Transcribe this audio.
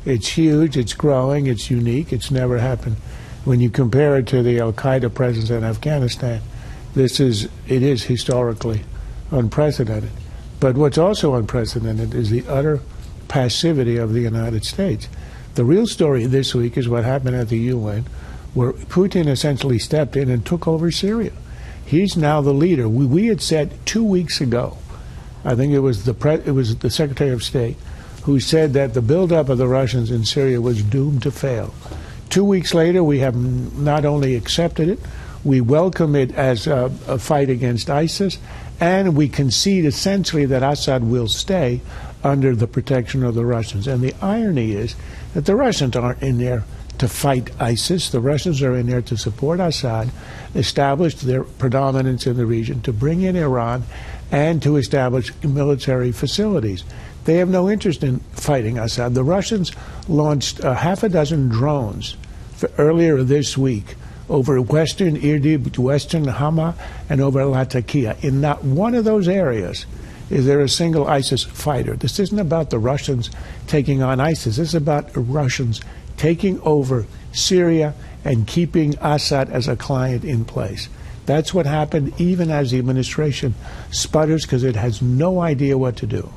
It's huge, it's growing, it's unique, it's never happened. When you compare it to the al-Qaeda presence in Afghanistan, it is historically unprecedented. But what's also unprecedented is the utter passivity of the United States. The real story this week is what happened at the UN, where Putin essentially stepped in and took over Syria. He's now the leader. We had said 2 weeks ago, I think it was the Secretary of State, who said that the buildup of the Russians in Syria was doomed to fail. 2 weeks later, we have not only accepted it, we welcome it as a fight against ISIS, and we concede essentially that Assad will stay under the protection of the Russians. And the irony is that the Russians aren't in there to fight ISIS. The Russians are in there to support Assad, establish their predominance in the region, to bring in Iran, and to establish military facilities. They have no interest in fighting Assad. The Russians launched half a dozen drones earlier this week over western Idlib, western Hama, and over Latakia. In not one of those areas is there a single ISIS fighter. This isn't about the Russians taking on ISIS. This is about Russians taking over Syria and keeping Assad as a client in place. That's what happened even as the administration sputters because it has no idea what to do.